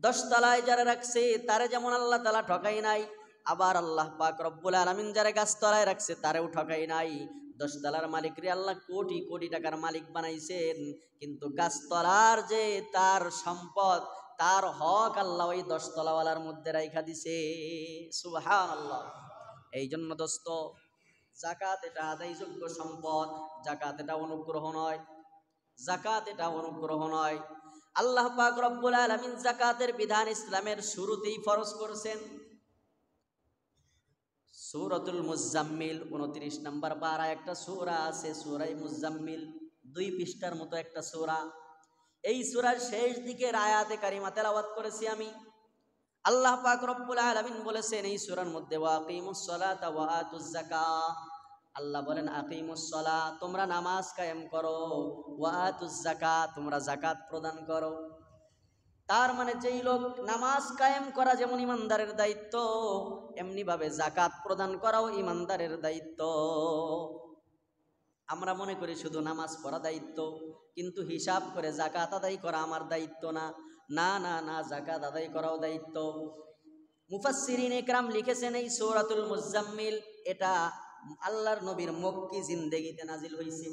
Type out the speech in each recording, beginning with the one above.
10 তলায় যারা রাখছে তারে যেমন আল্লাহ তাআলা ঠকাই নাই, আবার আল্লাহ পাক রব্বুল আলামিন যারা গাছতলায় রাখছে তারেও ঠকাই নাই। 10 তলার মালিকরে আল্লাহ কোটি কোটি টাকার মালিক বানাইছেন, কিন্তু গাছতলার যে তার সম্পদ, তার হক আল্লাহ ওই 10 তলাওয়ালার মধ্যে রাইখা দিছে। সুবহানাল্লাহ। এই জন্য দোস্ত, যাকাত এটা আদায়যোগ্য সম্পদ, যাকাত এটা অনুগ্রহ নয়, যাকাত এটা অনুগ্রহ নয়। আল্লাহ পাক রব্বুল আলামিন যাকাতের বিধান ইসলামের শুরুতেই ফরজ করেছেন। সূরাতুল মুজাম্মিল 29 নম্বর পারা একটা সূরা আছে, সূরা মুজাম্মিল, 2 পৃষ্ঠার মতো একটা সূরা। এই সূরার শেষ দিকের আয়াতে কারিমা তেলাওয়াত করেছি আমি। আল্লাহ পাক রব্বুল আলামিন বলেছেন এই সূরার মধ্যে, ওয়া আকিমুস সালাতা ওয়া আতুজ যাকাত। আল্লাহ বলেন আকিমুস সালাহ, তোমরা নামাজ কায়েম করো, ওয়া আতুজ যাকাত, তোমরা যাকাত প্রদান করো। তার মানে যেই লোক নামাজ কায়েম করা যেমন ইমানদারের দায়িত্ব, এমনি ভাবে যাকাত প্রদান করাও ইমানদারের দায়িত্ব। আমরা মনে করি শুধু নামাজ পড়া দায়িত্ব, কিন্তু হিসাব করে যাকাত আদায় করা আমার দায়িত্ব না। না না না, যাকাত আদায় করাও দায়িত্ব। মুফাসসিরিন ইকরাম লিখেছেন এই সূরাতুল মুজাম্মিল এটা আল্লাহর নবীর মক্কি জিন্দেগিতে নাজিল হয়েছে।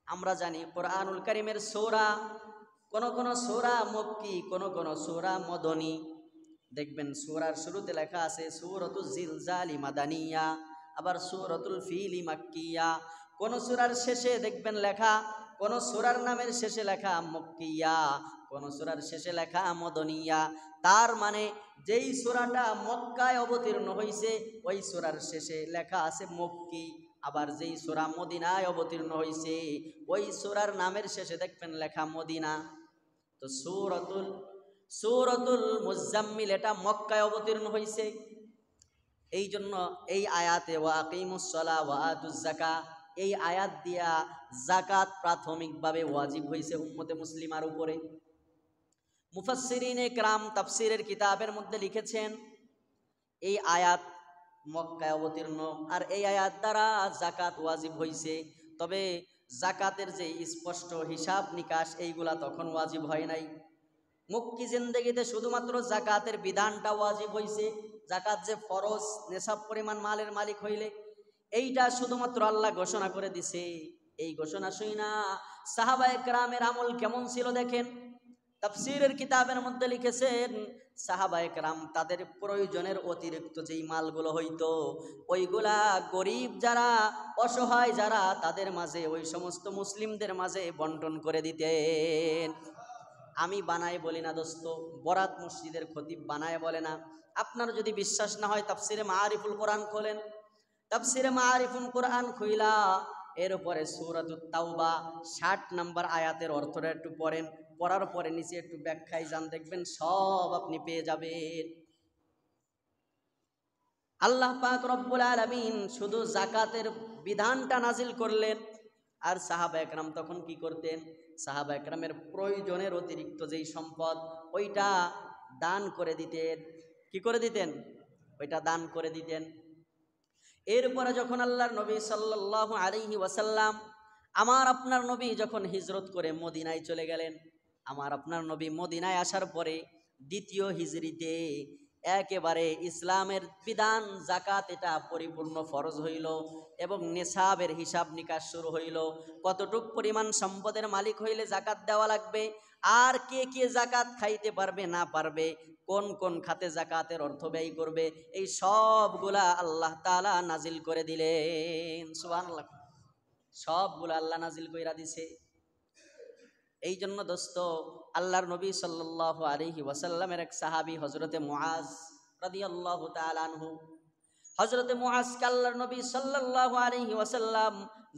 আমরা জানি কোরআনুল কারীমের সূরা, কোন কোন সূরা মক্কি, কোন কোন সূরা মদনী। দেখবেন সূরার শুরুতে লেখা আছে সূরাতুজ জিলজালি মাদানিয়া, আবার সূরাতুল ফিলি মাক্কিয়া। কোন সূরার শেষে দেখবেন লেখা, কোন সূরার নামের শেষে লেখা মক্কিয়া, কোন সূরার শেষে লেখা মদনিয়া। তার মানে যেই সূরাটা মক্কায় অবতীর্ণ হয়েছে ওই সূরার শেষে লেখা আছে মক্কি, আবার যেই সূরা মদিনায় অবতীর্ণ হয়েছে ওই সূরার নামের শেষে দেখবেন লেখা মদিনা। তো সূরাতুল মুজাম্মিল এটা মক্কায় অবতীর্ণ হয়েছে। এই জন্য এই আয়াতে ওয়া আকিমুস সালাহ ওয়া আতুজ যাকাত, এই আয়াত দিয়া যাকাত প্রাথমিকভাবে ওয়াজিব হয়েছে উম্মতে মুসলিমার উপরে। মুফাসসিরিনে কেরাম তাফসীরের কিতাবের মধ্যে লিখেছেন এই আয়াত মক্কায় অবতীর্ণ, আর এই আয়াত দ্বারা যাকাত ওয়াজিব হয়েছে। তবে যাকাতের যে স্পষ্ট হিসাব নিকাশ এইগুলা তখন ওয়াজিব হয় নাই। মক্কি জিন্দেগিতে শুধুমাত্র যাকাতের বিধানটা ওয়াজিব হয়েছে। যাকাত যে ফরজ, নেশাব পরিমাণ মালের মালিক হইলে, এইটা শুধুমাত্র আল্লাহ ঘোষণা করে দিছে। এই ঘোষণা শুইনা সাহাবায়ে কেরামের আমল কেমন ছিল দেখেন। তাফসীরের কিতাবের মধ্যে লিখেছেন সাহাবায়ে কেরাম তাদের প্রয়োজনের অতিরিক্ত যেই মালগুলো হইতো ওইগুলা গরিব যারা, অসহায় যারা, তাদের মাঝে, ওই সমস্ত মুসলিমদের মাঝে বন্টন করে দিতেন। আমি বানায় বলি না দোস্ত, বরাত মসজিদের খতিব বানায় বলে না। আপনার যদি বিশ্বাস না হয় তাফসীরে মাআরিফুল কোরআন খোলেন, তাফসীরে মাআরিফুল কোরআন খুইলা এর উপরে সূরাতুত তাওবা 60 নম্বর আয়াতের অর্থটা একটু পড়েন, পড়ার পরে নিচে একটু ব্যাখ্যায় যান, দেখবেন সব আপনি পেয়ে যাবেন। আল্লাহ পাক রব্বুল আলামিন শুধু যাকাতের বিধানটা নাজিল করলেন, আর সাহাবায়ে কেরাম তখন কি করতেন? সাহাবায়ে কেরামের প্রয়োজনের অতিরিক্ত যেই সম্পদ ওইটা দান করে দিতেন। কি করে দিতেন? ওইটা দান করে দিতেন। এরপরে যখন আল্লাহর নবী সাল্লাল্লাহু আলাইহি ওয়াসাল্লাম, আমার আপনার নবী যখন হিজরত করে মদিনায় চলে গেলেন, আমার আপনার নবী মদিনায় আসার পরে দ্বিতীয় হিজরিতে একেবারে ইসলামের বিধান যাকাত এটা পরিপূর্ণ ফরজ হইল এবং নেশাবের হিসাব নিকাশ শুরু হইল। কতটুক পরিমাণ সম্পদের মালিক হইলে যাকাত দেওয়া লাগবে, আর কে কে যাকাত খাইতে পারবে না পারবে, কোন কোন খাতে যাকাতের অর্থ ব্যয় করবে, এই সবগুলা আল্লাহ তাআলা নাজিল করে দিলেন। সুবহানাল্লাহ, সবগুলা আল্লাহ নাজিল কইরা দিছে। এই জন্য দোস্ত, আল্লাহর নবী সাল্লাল্লাহু আলাইহি ওয়াসাল্লামের এক সাহাবী হযরতে মুআজ রাদিয়াল্লাহু তাআলা আনহু, হযরতে মুআজকে আল্লাহর নবী সাল্লাল্লাহু আলাইহি ওয়াসাল্লাম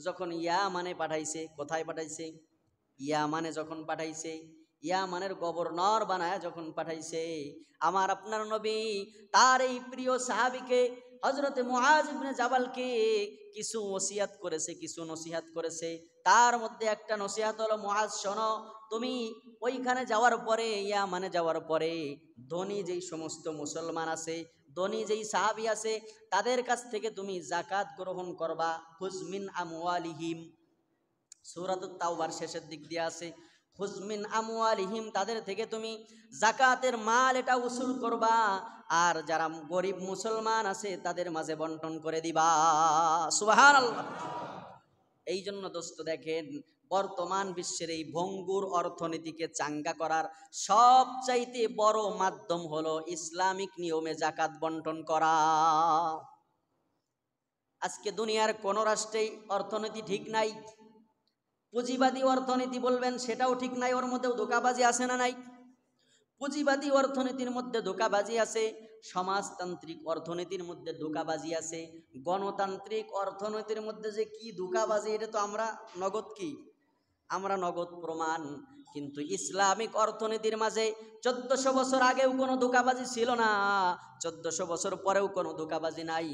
যখন ইয়ামানে পাঠাইছে, কোথায় পাঠাইছে? ইয়ামানে যখন পাঠাইছে, ইয়ামানের গভর্নর বানায় যখন পাঠাইছে, আমার আপনার নবী তার এই প্রিয় সাহাবীকে হযরতে মুআজ ইবনে জাবালকে কিছু ওসিয়াত করেছে, কিছু নসিহাত করেছে। তার মধ্যে একটা নসিহাত হলো, মুআজ শোনো, তুমি ওইখানে যাওয়ার পরে, ইয়ামানে যাওয়ার পরে ধনী যেই সমস্ত মুসলমান আছে, ধনী যেই সাহাবী আছে, তাদের কাছ থেকে তুমি যাকাত গ্রহণ করবা। খুজ মিন আমওয়ালিহিম, সূরাতুত তাওবার শেষের দিক দিয়ে আছে, খুয মিন আমওয়ালিহিম, তাদের থেকে তুমি যাকাতের মাল এটা উসুল করবা, আর যারা গরিব মুসলমান আছে তাদের মাঝে বন্টন করে দিবা। সুবহানাল্লাহ। এই জন্য দোস্ত দেখেন, বর্তমান বিশ্বের এই ভঙ্গুর অর্থনীতিকে চাঙ্গা করার সবচাইতে বড় মাধ্যম হলো ইসলামিক নিয়মে যাকাত বন্টন করা। আজকে দুনিয়ার কোন রাষ্ট্রেই অর্থনীতি ঠিক নাই। পুঁজিবাদী অর্থনীতি বলবেন, সেটাও ঠিক নাই, ওর মধ্যেও ধোঁকাবাজি আছে না নাই? পুঁজিবাদী অর্থনীতির মধ্যে ধোঁকাবাজি আছে, সমাজতান্ত্রিক অর্থনীতির মধ্যে ধোঁকাবাজি আছে, গণতান্ত্রিক অর্থনীতির মধ্যে যে কি ধোঁকাবাজি এটা তো আমরা নগদ প্রমাণ। কিন্তু ইসলামিক অর্থনীতির মাঝে 1400 বছর আগেও কোনো ধোঁকাবাজি ছিল না, 1400 বছর পরেও কোনো ধোঁকাবাজি নাই।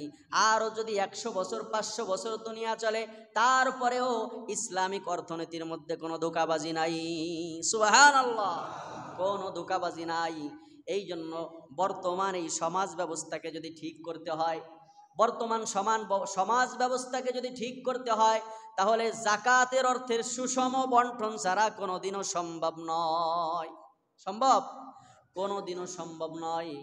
আরও যদি 100 বছর 500 বছর দুনিয়া চলে, তারপরেও ইসলামিক অর্থনীতির মধ্যে কোনো ধোঁকাবাজি নাই। সুবহানাল্লাহ, কোনো ধোঁকাবাজি নাই। এই জন্য বর্তমান এই সমাজ ব্যবস্থাকে যদি ঠিক করতে হয়, বর্তমান সমাজ ব্যবস্থাকে যদি ঠিক করতে হয়, তাহলে যাকাতের অর্থের সুষম বন্টন ছাড়া কোনোদিনও সম্ভব নয়। কোনোদিনও সম্ভব নয়।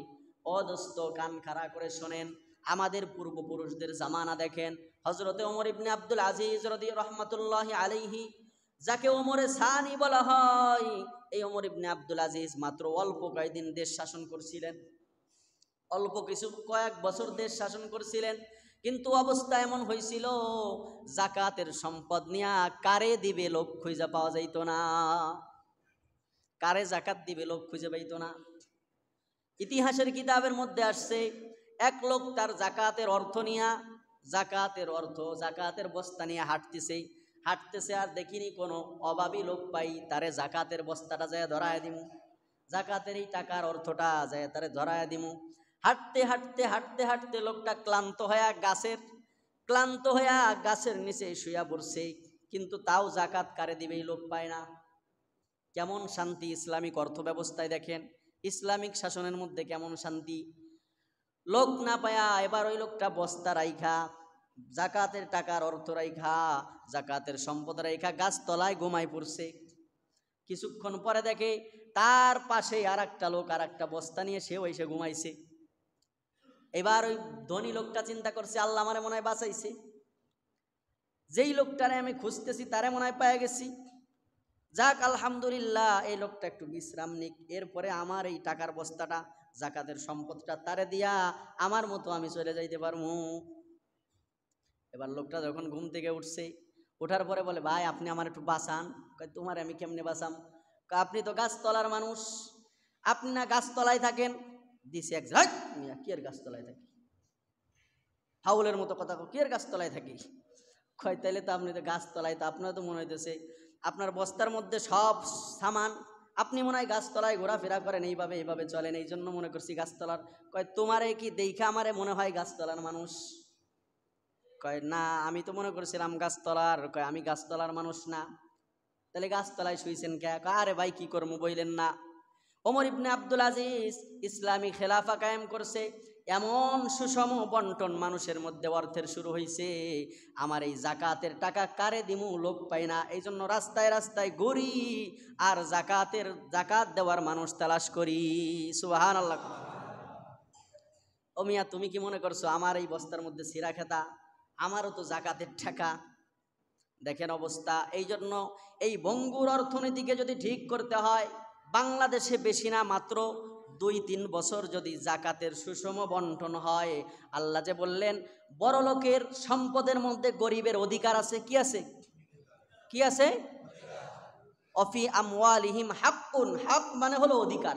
অদস্ত কান খাড়া করে শোনেন, আমাদের পূর্বপুরুষদের জামানা দেখেন, হযরতে ওমর ইবনে আব্দুল আজিজ রাহমাতুল্লাহি আলাইহি, যাকে ওমরে সানি বলা হয়, এই ওমর ইবনে আব্দুল আজিজ মাত্র অল্প কয়েকদিন দেশ শাসন করছিলেন, অল্প কিছু কয়েক বছর দেশ শাসন করছিলেন। কিন্তু অবস্থা এমন হয়েছিল, যাকাতের সম্পদ নিয়া কারে দিবে লোক খুঁজে পাওয়া যাইত না, কারে যাকাত দিবে লোক খুঁজে পাইত না। ইতিহাসের কিতাবের মধ্যে আসছে, এক লোক তার যাকাতের অর্থ নিয়া, যাকাতের বস্তা নিয়ে হাঁটতেছে, আর দেখিনি কোনো অভাবী লোক পাই, তারে যাকাতের বস্তাটা যায় ধরায় দিমু, যাকাতের এই টাকার অর্থটা যায় তারে ধরায় দিমু। হাঁটতে হাঁটতে হাঁটতে হাঁটতে লোকটা ক্লান্ত হয়ে গাছের নিচে শুয়া পড়ছে, কিন্তু তাও যাকাত কারে দিবে এই লোক পায় না। কেমন শান্তি ইসলামিক অর্থ ব্যবস্থায়, দেখেন ইসলামিক শাসনের মধ্যে কেমন শান্তি। লোক না পায়া এবার ওই লোকটা বস্তা রাইখা, যাকাতের টাকার অর্থ রাইখা, যাকাতের সম্পদ রাইখা গাছতলায় ঘুমাই পড়ছে। কিছুক্ষণ পরে দেখে তার পাশে আর একটা লোক আর একটা বস্তা নিয়ে সেও এসে ঘুমাইছে। এবার ওই ধনী লোকটা চিন্তা করছে, আল্লাহ আমারে মনে হয় বাঁচাইছে, যেই লোকটারে আমি খুঁজতেছি তারে মনে হয় পেয়ে গেছি, যাক আলহামদুলিল্লাহ, এই লোকটা একটু বিশ্রাম নিক, এরপরে আমার এই টাকার বস্তাটা, যাকাতের সম্পদটা তারে দিয়া আমার মতো আমি চলে যাইতে পারবো। এবার লোকটা যখন ঘুম থেকে উঠছে, ওঠার পরে বলে, ভাই আপনি আমার একটু বাঁচান। তোমার আমি কেমনে বাঁচাম? আপনি তো গাছতলার মানুষ, আপনি না গাছতলায় থাকেন? দিছে এক কি এর গাছতলায় থাকি, ফাউলের মতো কথা, কি এর গাছতলায় থাকি? তাইলে তো আপনি তো গাছতলায়, তো আপনার তো মনে হইতেছে আপনার বস্তার মধ্যে সব সামান, আপনি মনে হয় গাছতলায় ঘোরাফেরা করেন, এইভাবে চলেন, এই জন্য মনে করছি গাছতলার। তোমারে কি দেখা আমারে মনে হয় গাছতলার মানুষ? না, আমি তো মনে করছিলাম গাছতলার। আমি গাছতলার মানুষ না। তাহলে গাছতলায় শুইছেন কে? আরে ভাই কি করবো বইলেন না, ওমর ইবনে আব্দুল আজিজ ইসলামী খেলাফা কায়েম করছে, এমন সুষম বন্টন মানুষের মধ্যে অর্থের শুরু হয়েছে, আমার এই যাকাতের টাকা কারে দিমু লোক পাই না, এই জন্য রাস্তায় রাস্তায় ঘুরি আর যাকাত দেওয়ার মানুষ তালাশ করি। সুবহানাল্লাহ। ও মিয়া, তুমি কি মনে করছো আমার এই বস্তার মধ্যে সিরা খেতা? আমারও তো যাকাতের টাকা। দেখেন অবস্থা। এই জন্য এই ভঙ্গুর অর্থনীতিকে যদি ঠিক করতে হয়, বাংলাদেশে বেশি না, মাত্র 2-3 বছর যদি যাকাতের সুষম বন্টন হয়, আল্লাহ যে বললেন বড় লোকের সম্পদের মধ্যে গরিবের অধিকার আছে। কি আছে? অফি আমওয়ালিহিম হাক্কুন, হক মানে হলো অধিকার।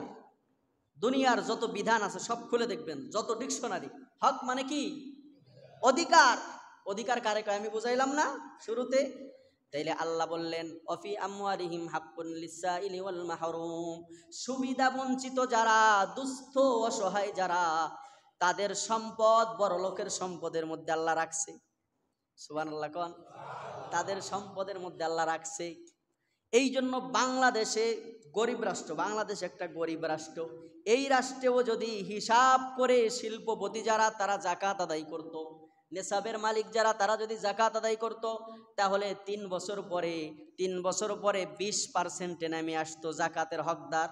দুনিয়ার যত বিধান আছে সব খুলে দেখবেন, যত ডিকশনারি, হক মানে কি? অধিকার। অধিকার কারে কয় আমি বুঝাইলাম না শুরুতে? তাইলে আল্লাহ বললেন অফি আমওয়ালিহিম হাক্কুন লিসাইলি ওয়াল মাহরুম, সুবিধা বঞ্চিত যারা, দুস্থ অসহায় যারা, তাদের সম্পদ বড় লোকের সম্পদের মধ্যে আল্লাহ রাখছে। সুবহানাল্লাহ কোন? তাদের সম্পদের মধ্যে আল্লাহ রাখছে। এই জন্য বাংলাদেশে গরিব রাষ্ট্র, বাংলাদেশ একটা গরিব রাষ্ট্র, এই রাষ্ট্রেও যদি হিসাব করে শিল্পপতি যারা তারা যাকাত আদায় করত, নেশাবের মালিক যারা, তারা যদি জাকাত আদায় করত, তাহলে 3 বছর পরে 20% নেমে আসতো জাকাতের হকদার।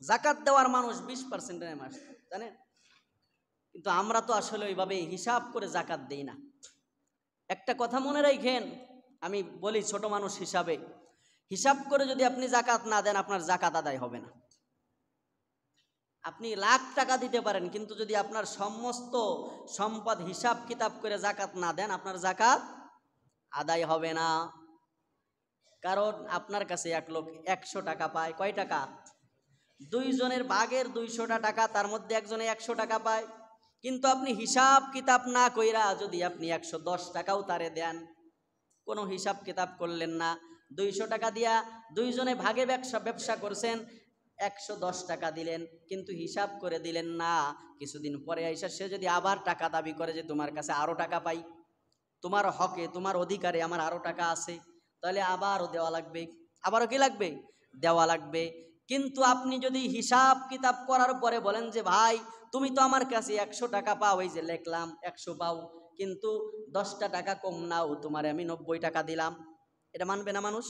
জাকাত দেওয়ার মানুষ 20% নেমে আসতো, জানেন? কিন্তু আমরা তো আসলে ওইভাবে হিসাব করে জাকাত দেই না। একটা কথা মনে রাখেন, আমি বলি ছোট মানুষ হিসাবে, হিসাব করে যদি আপনি জাকাত না দেন, আপনার জাকাত আদায় হবে না। আপনি লাখ টাকা দিতে পারেন, কিন্তু যদি আপনার সমস্ত সম্পদ হিসাব কিতাব করে জাকাত না দেন, আপনার জাকাত আদায় হবে না। কারণ আপনার কাছে এক লোক 100 টাকা পায়, কয় টাকা? 2 জনের ভাগের 200 টাকা, তার মধ্যে একজনে 100 টাকা পায়। কিন্তু আপনি হিসাব কিতাব না কইরা যদি আপনি 110 টাকাও তারে দেন, কোনো হিসাব কিতাব করলেন না, 200 টাকা দিয়া 2 জনে ভাগে ব্যবসা করছেন, 110 টাকা দিলেন, কিন্তু হিসাব করে দিলেন না। কিছুদিন পরে আইসা সে যদি আবার টাকা দাবি করে যে তোমার কাছে আরো টাকা পাই, তোমার হকে, তোমার অধিকারে আমার আরো টাকা আছে, তাহলে আবারও দেওয়া লাগবে। আবারও কি লাগবে? দেওয়া লাগবে। কিন্তু আপনি যদি হিসাব কিতাব করার পরে বলেন যে ভাই তুমি তো আমার কাছে 100 টাকা পাও, এই যে লিখলাম 100 পাও, কিন্তু 10টা টাকা কম নাও, তোমারে আমি 90 টাকা দিলাম, এটা মানবে না মানুষ?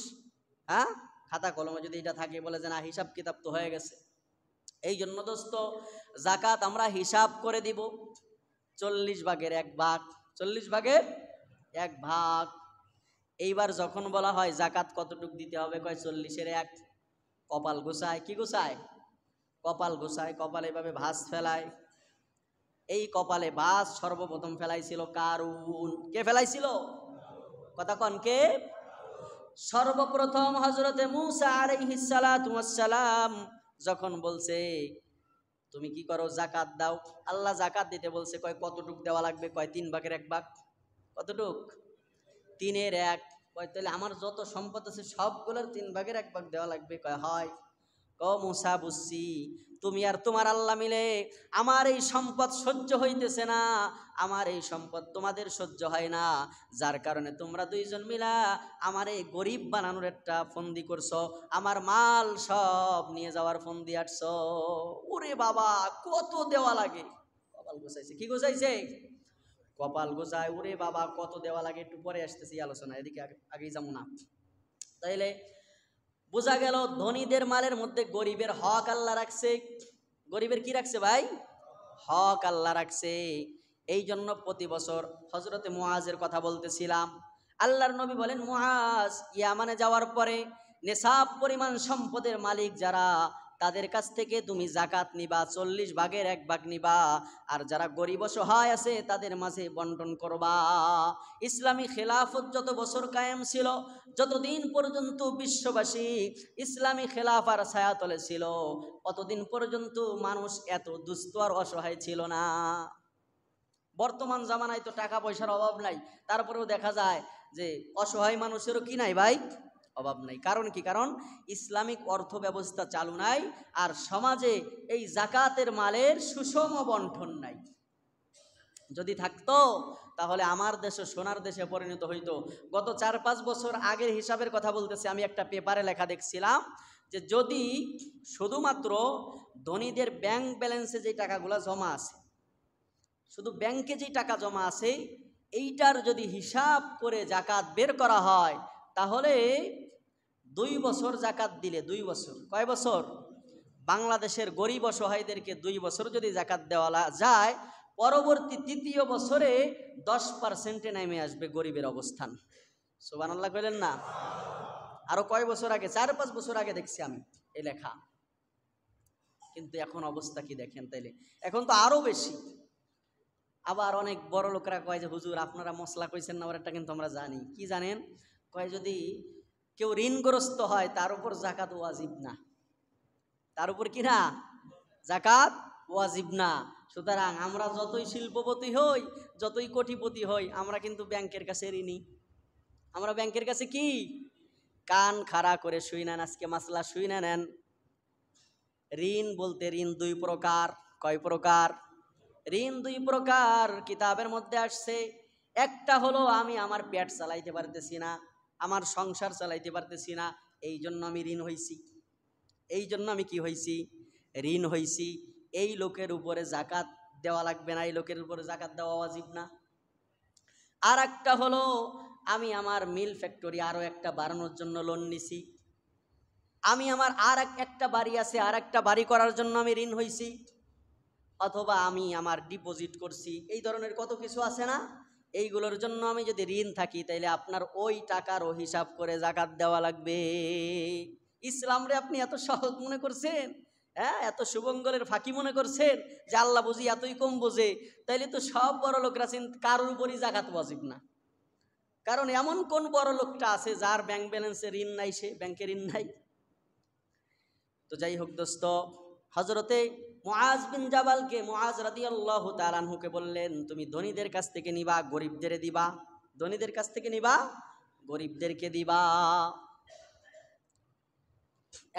হ্যাঁ, খাতা কলমে যদি এটা থাকে, বলে যে না হিসাব কিতাব তো হয়ে গেছে। এই জন্য দোস্ত, জাকাত আমরা হিসাব করে দিব। 40 ভাগের 1 ভাগ, 40 ভাগের 1 ভাগ। এইবার যখন বলা হয় জাকাত কতটুক দিতে হবে, কয় 40-এর 1। কপাল গোছায়, কি গোছায়? কপাল গোছায়। কপাল এভাবে ভাঁজ ফেলায়। এই কপালে ভাঁজ সর্বপ্রথম ফেলাইছিল কারুন। কে ফেলাইছিল? কথা কন, কে? সর্বপ্রথম হযরতে মূসা আলাইহিস সালাতু ওয়াস সালাম যখন বলছে তুমি কি করো, জাকাত দাও, আল্লাহ জাকাত দিতে বলছে, কয় কতটুক দেওয়া লাগবে, কয় 3 ভাগের 1 ভাগ। কতটুক? 3-এর 1। কয় তাহলে আমার যত সম্পদ আছে সবগুলোর 3 ভাগের 1 ভাগ দেওয়া লাগবে? কয় হয়। ও মূসা বুঝছি, তুমি আর তোমার আল্লাহ মিলে আমার এই সম্পদ সহ্য হইতেছে না, আমার এই সম্পদ তোমাদের সহ্য হয় না, যার কারণে তোমরা 2 জন মিলা আমার এই গরিব বানানোর একটা ফন্দি করছো, আমার মাল সব নিয়ে যাওয়ার ফন্দি আটছো। ওরে বাবা, কত দেওয়া লাগে! কপাল গোছাইছে। কি গোছাইছে? কপাল গোছায়। ওরে বাবা, কত দেওয়া লাগে, একটু পরে আসতেছি আলোচনা, এদিকে আগেই যাবো না। তাইলে বোঝা গেল ধনীদের মালের মধ্যে গরিবের হক আল্লাহ রাখছে। গরিবের কি রাখছে ভাই? হক আল্লাহ রাখছে। এই জন্য প্রতি বছর হযরতে মুআজের কথা বলতেছিলাম, আল্লাহর নবী বলেন, মুআজ ইয়ামানে যাওয়ার পরে নেশাব পরিমাণ সম্পদের মালিক যারা, তাদের কাছ থেকে তুমি জাকাত নিবা, 40 ভাগের 1 ভাগ নিবা, আর যারা গরিব অসহায় আছে তাদের মাঝে বন্টন করবা। ইসলামী খেলাফত যত বছর কায়েম ছিল, যতদিন পর্যন্ত বিশ্ববাসী ইসলামী খেলাফার ছায়াতলে ছিল, অতদিন পর্যন্ত মানুষ এত দুস্থ আর অসহায় ছিল না। বর্তমান জামানায় তো টাকা পয়সার অভাব নাই, তারপরেও দেখা যায় যে অসহায় মানুষেরও কি নাই ভাই? অভাব নাই। কারণ কি? কারণ ইসলামিক অর্থ ব্যবস্থা চালু নাই, আর সমাজে এই জাকাতের মালের সুষম বন্টন নাই। যদি থাকতো তাহলে আমার দেশে সোনার দেশে পরিণত হইতো। গত 4-5 বছর আগের হিসাবের কথা বলতেছি, আমি একটা পেপারে লেখা দেখছিলাম যে যদি শুধুমাত্র ধনীদের ব্যাংক ব্যালেন্সে যে টাকাগুলো জমা আছে, শুধু ব্যাংকে যে টাকা জমা আছে, এইটার যদি হিসাব করে জাকাত বের করা হয়, তাহলে 2 বছর জাকাত দিলে, 2 বছর, কয় বছর? বাংলাদেশের গরিব অসহায়দেরকে 2 বছর যদি জাকাত দেওয়া যায়, পরবর্তী 3য় বছরে 10% নেমে আসবে গরিবের অবস্থান। সুবহানাল্লাহ কইলেন না? আরো কয় বছর আগে, 4-5 বছর আগে দেখছি আমি এই লেখা। কিন্তু এখন অবস্থা কি দেখেন তাইলে, এখন তো আরো বেশি। আবার অনেক বড় লোকরা কয় যে হুজুর আপনারা মশলা কইছেন না, ওরটা কিন্তু আমরা জানি। কি জানেন? কয় যদি কেউ ঋণগ্রস্ত হয় তার উপর জাকাত ওয়াজিব না, তার উপর কি না? জাকাত ওয়াজিব না। সুতরাং আমরা যতই শিল্পপতি হই, যতই কোটিপতি হই, আমরা কিন্তু ব্যাংকের কাছে ঋণী। আমরা ব্যাংকের কাছে কি? কান খাড়া করে শুই নেন, আজকে মাসলা শুই না নেন। ঋণ বলতে ঋণ 2 প্রকার। কয় প্রকার? ঋণ 2 প্রকার কিতাবের মধ্যে আসছে। একটা হলো আমি আমার পেট চালাইতে পারতেছি না, আমার সংসার চালাইতে পারতেছি না, এই জন্য আমি ঋণ হইছি। এই জন্য আমি কি হইছি? ঋণ হইছি। এই লোকের উপরে জাকাত দেওয়া লাগবে না, এই লোকের উপরে জাকাত দেওয়া ওয়াজিব না। আর একটা হলো আমি আমার মিল ফ্যাক্টরি আরো একটা বাড়ানোর জন্য লোন নিছি, আমি আমার আর একটা বাড়ি আছে আর একটা বাড়ি করার জন্য আমি ঋণ হইছি, অথবা আমি আমার ডিপোজিট করছি, এই ধরনের কত কিছু আছে না, এইগুলোর জন্য আমি যদি ঋণ থাকি তাইলে আপনার ওই টাকারও হিসাব করে জাকাত দেওয়া লাগবে। ইসলাম রে আপনি এত সহজ মনে করছেন, হ্যাঁ, এত শুভঙ্গলের ফাঁকি মনে করছেন যে আল্লাহ বুঝি এতই কম বোঝে, তাইলে তো সব বড় লোকরা কারোর উপরই জাকাত ওয়াজিব না। কারণ এমন কোন বড় লোকটা আছে যার ব্যাংক ব্যালেন্সে ঋণ নাই, সে ব্যাংকে ঋণ নাই। তো যাই হোক দোস্ত, হযরতে মুআজ বিন জাবালকে মুআজ রাদিয়াল্লাহু তাআলা আনহুকে বললেন, তুমি ধনীদের কাছ থেকে নিবা, গরিবদের দিবা, ধনীদের কাছ থেকে নিবা, গরিবদেরকে দিবা।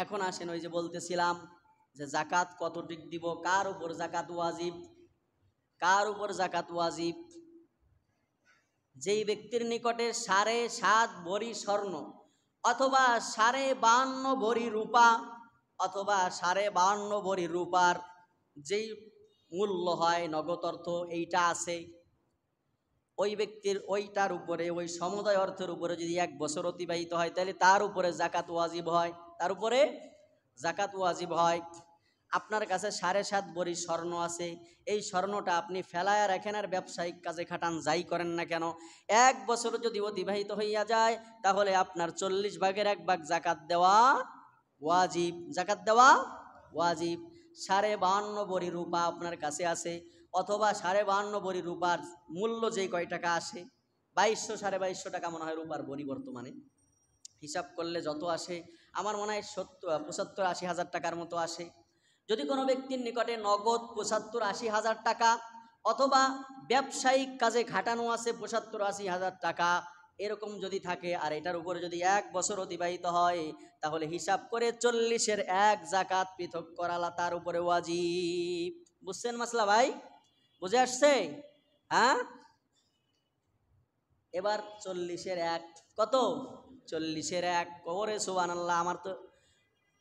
এখন আসেন, ওই যে বলতেছিলাম যে জাকাত কতটুক দিব, কার উপর জাকাত ওয়াজিব, কার উপর জাকাত ওয়াজিব? যেই ব্যক্তির নিকটে 7.5 ভরি স্বর্ণ অথবা 52.5 ভরি রূপা অথবা 52.5 ভরি রূপার যেই মূল্য হয় নগদ অর্থ এইটা আছে, ওই ব্যক্তির ওইটার উপরে, ওই সমুদয় অর্থের উপরে যদি 1 বছর অতিবাহিত হয় তাহলে তার উপরে জাকাত ওয়াজিব হয়, তার উপরে জাকাত ওয়াজিব হয়। আপনার কাছে 7.5 ভরি স্বর্ণ আছে, এই স্বর্ণটা আপনি ফেলায়া রাখেন আর ব্যবসায়িক কাজে খাটান, যাই করেন না কেন, 1 বছর যদি অতিবাহিত হইয়া যায় তাহলে আপনার 40 ভাগের 1 ভাগ জাকাত দেওয়া ওয়াজিব, জাকাত দেওয়া ওয়াজিব। 52.5 ভরি রূপা আপনার কাছে আছে, অথবা 52.5 ভরি রূপার মূল্য যেই কয় টাকা আসে, 2200 2250 টাকা মনে হয় রূপার ভরি বর্তমানে, হিসাব করলে যত আসে আমার মনে হয় 75-80 হাজার টাকার মতো আসে। যদি কোনো ব্যক্তির নিকটে নগদ 75-80 হাজার টাকা অথবা ব্যবসায়িক কাজে ঘাটানো আছে 75-80 হাজার টাকা এরকম যদি থাকে, আর এটার উপরে যদি 1 বছর অতিবাহিত হয় তাহলে হিসাব করে 40-এর 1 জাকাত পৃথক করালা তার উপরে ওয়াজিব। বুঝছেন মাসলা ভাই? বুঝে আসছে? হ্যাঁ, এবার 40-এর 1 কত? 40-এর 1 কবরে সুবহানাল্লাহ, আমার তো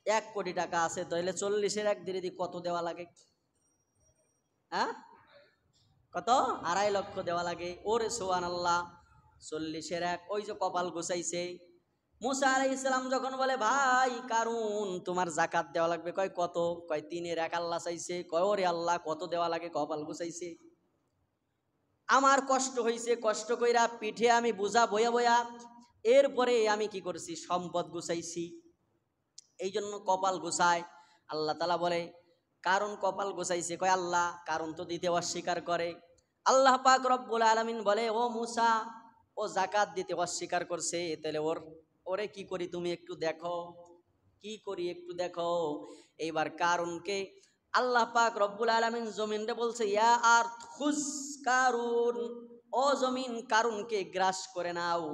1 কোটি টাকা আছে, তাহলে 40-এর 1 দিয়ে কত দেওয়া লাগে? হ্যাঁ, কত? 2.5 লক্ষ দেওয়া লাগে। ওরে সুবহানাল্লাহ, 40-এর 1, ওই যে কপাল গোছাইছে। মুসা আলাইহিস সালাম যখন বলে ভাই কারুন তোমার জাকাত দেওয়া লাগবে, কয় কত? কয় 3-এর 1 আল্লাহ চাইছে। কয় ওরে আল্লাহ কত দেওয়া লাগে? কপাল গোছাইছে। আমার কষ্ট হইছে, কষ্ট কইরা পিঠে আমি বোঝা বয়া বয়া এরপরে আমি কি করছি? সম্পদ গুছাইছি। এই জন্য কপাল গোছায়। আল্লাহ তাআলা বলে কারণ কপাল গোছাইছে, কয় আল্লাহ কারণ তো দিতে অস্বীকার করে। আল্লাহ পাক রব্বুল আলামিন বলে ও মুসা, ও জাকাত দিতে অস্বীকার করছে, তাহলে ওরে কি করি তুমি একটু দেখো, কি করি একটু দেখো। এইবার কারণকে আল্লাহ পাক রব্বুল আলামিন জমিনরে বলছে ইয়া আরদ খুজ কারুন, ও জমিন কারুনকে গ্রাস করে নাও।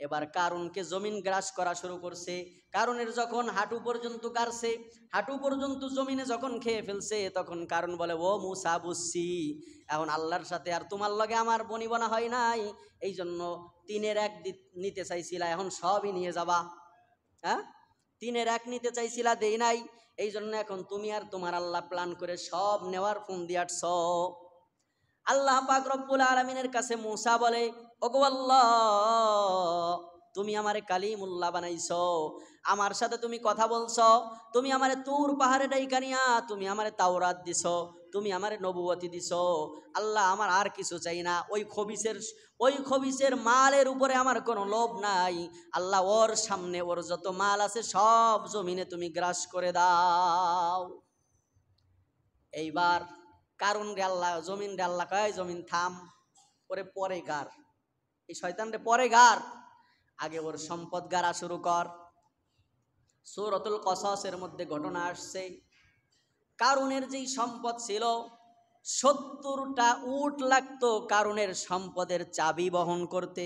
এবার কারুনকে জমিন গ্রাস করা শুরু করছে। কারুনের যখন হাঁটু পর্যন্ত কারছে, হাঁটু পর্যন্ত জমিনে যখন খেয়ে ফেলছে, তখন কারুন বলে ও মুসা বুঝছি, এখন আল্লাহর সাথে আর তোমার লগে আমার বনিবনা হয় নাই, এই জন্য 3-এর 1 নিতে চাইছিলা, এখন সবই নিয়ে যাবা। হ্যাঁ, 3-এর 1 নিতে চাইছিলা, দেই নাই, এই জন্য এখন তুমি আর তোমার আল্লাহ প্ল্যান করে সব নেওয়ার ফোন দিয়ে আসছ। আল্লাহ পাক রব্বুল আলামিনের কাছে মুসা বলে ওগো আল্লাহ, তুমি আমারে কালিমুল্লাহ বানাইছো, আমার সাথে তুমি কথা বলছো, তুমি আমারে তুর পাহাড়ে ডাইকা নিয়া তুমি আমারে তাওরাত দিছো, তুমি আমারে নবুয়তি দিছো। আল্লাহ আমার আর কিছু চাই না, ওই খবিসের মালের উপরে আমার কোনো লোভ নাই। আল্লাহ ওর সামনে ওর যত মাল আছে সব জমিনে তুমি গ্রাস করে দাও। এইবার কারণ রে আল্লাহ, জমিন রে আল্লাহ কয় জমিন থাম, ওরে পরে গার, এই শয়তান রে পরে গার, আগে ওর সম্পদ গারা শুরু কর। সূরাতুল কসসের মধ্যে ঘটনা আসছে, কারুনের যেই সম্পদ ছিল 70টা উট লাগতো কারুনের সম্পদের চাবি বহন করতে।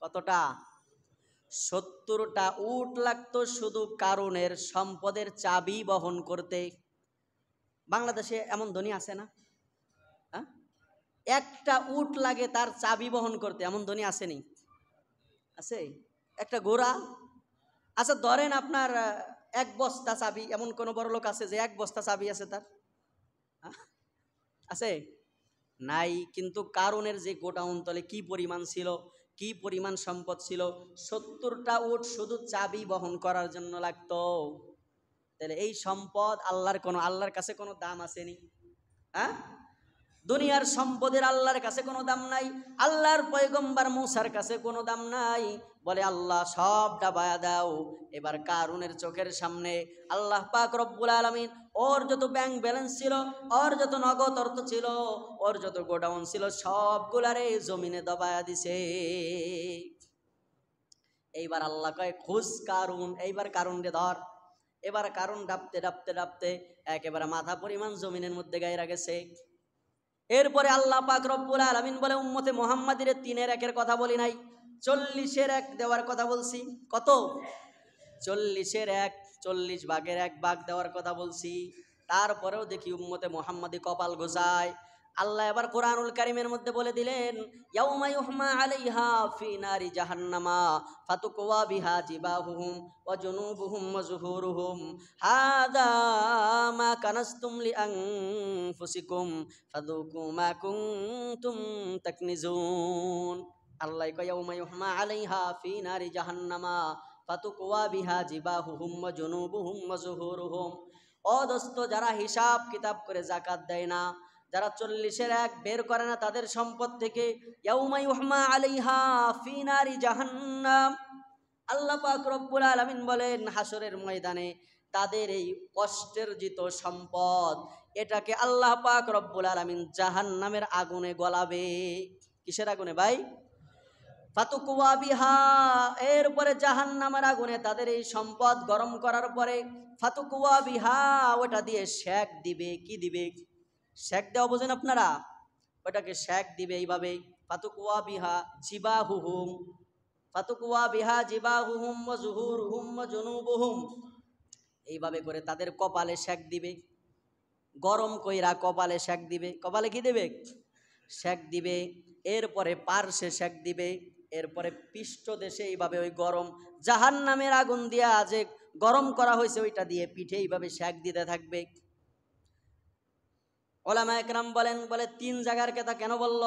কতটা? 70টা উট লাগতো শুধু কারুনের সম্পদের চাবি বহন করতে। বাংলাদেশে এমন ধনী আছে না? হ্যাঁ, একটা উট লাগে তার চাবি বহন করতে, এমন ধনী আসেনি? আছে? একটা ঘোড়া, আচ্ছা ধরেন আপনার 1 বস্তা চাবি, এমন কোন বড় লোক আছে যে 1 বস্তা চাবি আছে তার? আছে? নাই। কিন্তু কারুনের যে গোডাউন তলে কি পরিমাণ ছিল, কি পরিমাণ সম্পদ ছিল, 70টা উট শুধু চাবি বহন করার জন্য লাগতো। তাহলে এই সম্পদ আল্লাহর কাছে কোনো দাম আসেনি? হ্যাঁ, দুনিয়ার সম্পদের আল্লাহর কাছে কোনো দাম নাই, আল্লাহর পয়গম্বর মূসার কাছে কোনো দাম নাই। বলে আল্লাহ সব ডাবায়া দাও। এবার কারুনের চোখের সামনে আল্লাহ পাক রব্বুল আলামিন ওর যত ব্যাংক ব্যালেন্স ছিল, ওর যত নগদ অর্থ ছিল, ওর যত গোডাউন ছিল, সবগুলারে জমিনে দবায়া দিছে। এইবার আল্লাহ কয় খুশ কারুন, এইবার কারুন রে ধর। এবার কারুন ডাবতে ডাবতে ডাবতে একেবারে মাথা পরিমাণ জমিনের মধ্যে গায়রা গেছে। এরপরে আল্লাহ পাক রব্বুল আলামিন বলে উম্মতে মুহাম্মাদির 3-এর 1-এর কথা বলি নাই, 40-এর 1 দেওয়ার কথা বলছি। কত? 40-এর 1, 40 ভাগের 1 ভাগ দেওয়ার কথা বলছি। তারপরেও দেখি উম্মতে মুহাম্মাদি কপাল গোছায়। আল্লাহ এবার কোরআনুল কারীমের মধ্যে বলে দিলেন ইয়াউমা ইউহমা আলাইহা ফি নারি জাহান্নামা ফাতুকওয়া বিহা জিবাহুহুম ওয়া জুনুবুহুম ওয়া যুহুরুহুম হাযা মা কানাসতুম লিআনফুসিকুম ফাযুকু মা কুনতুম তাকনিজুন। আল্লাহ কয় ইয়াউমা ইউহমা আলাইহা ফি নারি জাহান্নামা ফাতুকওয়া বিহা জিবাহুহুম ওয়া জুনুবুহুম ওয়া যুহুরুহুম। ও দোস্ত, যারা হিসাব কিতাব করে যাকাত দেয় না, যারা 40-এর 1 বের করে না তাদের সম্পদ থেকে, ইয়াউমা ইউহমা আলাইহা ফি নারি জাহান্নাম, আল্লাহ পাক রব্বুল আলামিন বলেন হাসরের ময়দানে তাদের এই কষ্টার্জিত সম্পদ এটাকে আল্লাহ পাক রব্বুল আলামিন জাহান্নামের আগুনে গলাবে। কিসের আগুনে ভাই? ফাতুকওয়া বিহা, এরপরে জাহান্নামের আগুনে তাদের এই সম্পদ গরম করার পরে ফাতুকওয়া বিহা, ওটা দিয়ে শেক দিবে। কি দিবে? শেক দেওয়া বোঝেন আপনারা? ওটাকে শেক দিবে এইভাবে, ফাতুকওয়া বিহা জিবাহুহুম, ফাতুকওয়া বিহা জিবাহুহুম ওয়া যুহুরুহুম ওয়া জুনুবুহুম, এইভাবে করে তাদের কপালে শেক দিবে। গরম কইরা কপালে শেক দিবে। কপালে কি দিবে? শেক দিবে। এরপরে পার্শ্বে শেক দিবে। এরপরে পৃষ্ঠদেশে এইভাবে ওই গরম জাহান্নামের আগুন দিয়া যে গরম করা হয়েছে ওইটা দিয়ে পিঠে এইভাবে শেক দিতে থাকবে। ওলামা একরাম বলেন, বলে 3 জায়গার কথা কেন বলল?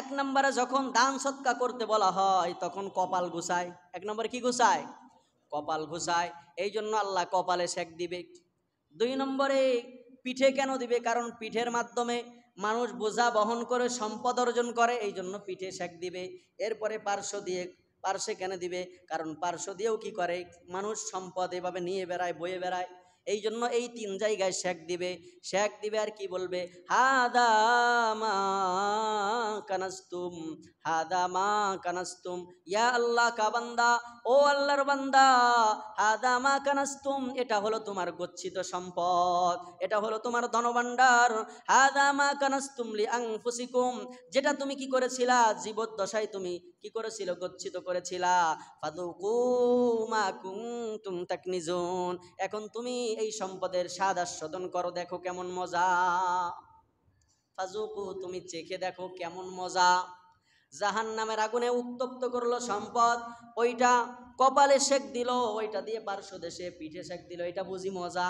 1 নম্বরে যখন দান সৎকা করতে বলা হয় তখন কপাল ঘুষায়। 1 নম্বরে কি ঘুষায়? কপাল ঘুষায়। এই জন্য আল্লাহ কপালে শেক দিবে। 2 নম্বরে পিঠে কেন দিবে? কারণ পিঠের মাধ্যমে মানুষ বোঝা বহন করে সম্পদ অর্জন করে, এই জন্য পিঠে শেক দিবে। এরপরে পার্শ্বে কেন দিবে? কারণ পার্শ্ব দিয়েও কি করে মানুষ সম্পদ এভাবে নিয়ে বেড়ায়, বয়ে বেড়ায়, এই জন্য এই 3 জায়গায় শেক দিবে। শেক দিবে আর কি বলবে? হাদা মা কানাস্তুম, হাদা মা কানাস্তুম, ইয়া আল্লাহ কা বান্দা, ও আল্লাহর বান্দা, হাদা মা কানাস্তুম, এটা হলো তোমার গচ্ছিত সম্পদ, এটা হলো তোমার ধনভাণ্ডার। হাদা মা কানাস্তুম লিআনফুসিকুম, যেটা তুমি কি করেছিলা জীবদ্দশায়, তুমি কি করেছিল? গচ্ছিত করেছিলা। ফাযুকু মা কুনতুম তাকনিজুন, এখন তুমি এই সম্পদের স্বাদ আস্বাদন করো, দেখো কেমন মজা। ফাযুকু, তুমি চেখে দেখো কেমন মজা। জাহান্নামের আগুনে উত্তপ্ত করলো সম্পদ, ওইটা কপালে শেক দিল, ওইটা দিয়ে পার্শ্বদেশে পিঠে শেক দিল, এটা বুঝি মজা?